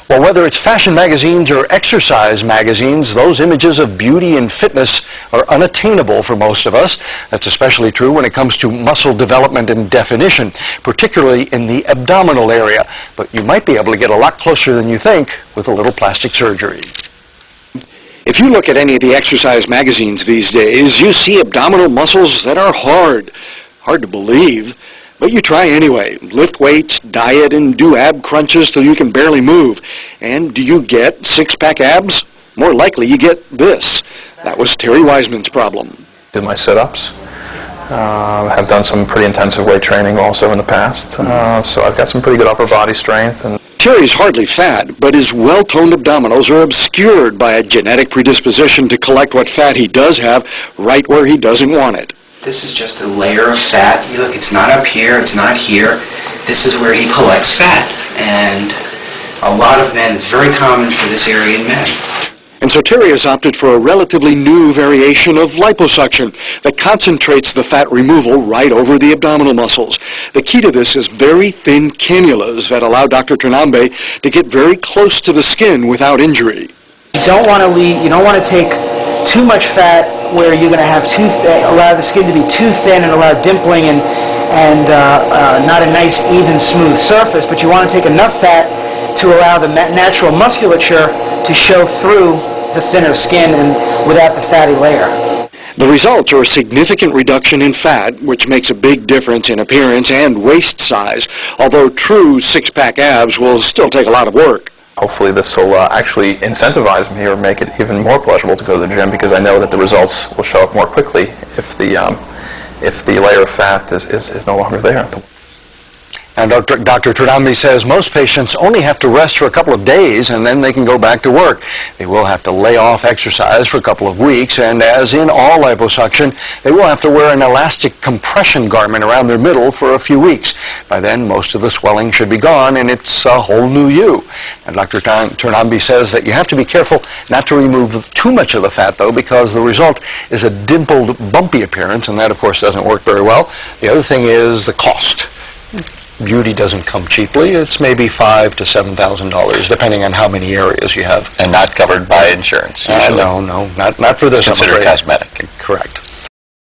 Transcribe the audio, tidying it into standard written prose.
Well, whether it's fashion magazines or exercise magazines, those images of beauty and fitness are unattainable for most of us. That's especially true when it comes to muscle development and definition, particularly in the abdominal area. But you might be able to get a lot closer than you think with a little plastic surgery. If you look at any of the exercise magazines these days, you see abdominal muscles that are hard to believe. But you try anyway. Lift weights, diet, and do ab crunches till you can barely move. And do you get six-pack abs? More likely you get this. That was Terry Wiseman's problem. Do my sit-ups. Have done some pretty intensive weight training also in the past. So I've got some pretty good upper body strength. And Terry's hardly fat, but his well-toned abdominals are obscured by a genetic predisposition to collect what fat he does have right where he doesn't want it. This is just a layer of fat. You look, it's not up here, it's not here. This is where he collects fat. And a lot of men, it's very common for this area in men. And so Terry has opted for a relatively new variation of liposuction that concentrates the fat removal right over the abdominal muscles. The key to this is very thin cannulas that allow Dr. Ternambe to get very close to the skin without injury. You don't want to take too much fat where you're going to have allow the skin to be too thin and allow dimpling and not a nice even smooth surface, but you want to take enough fat to allow the natural musculature to show through the thinner skin and without the fatty layer. The results are a significant reduction in fat, which makes a big difference in appearance and waist size, although true six-pack abs will still take a lot of work. hopefully this will actually incentivize me or make it even more pleasurable to go to the gym, because I know that the results will show up more quickly if the layer of fat is no longer there. And Dr. Ternambe says most patients only have to rest for a couple of days and then they can go back to work. They will have to lay off exercise for a couple of weeks, and as in all liposuction, they will have to wear an elastic compression garment around their middle for a few weeks. By then, most of the swelling should be gone and it's a whole new you. And Dr. Ternambe says that you have to be careful not to remove too much of the fat, though, because the result is a dimpled, bumpy appearance, and that, of course, doesn't work very well. The other thing is the cost. Beauty doesn't come cheaply. It's maybe $5,000 to $7,000, depending on how many areas you have. And not covered by insurance, usually. No, not for this. It's considered cosmetic. Correct.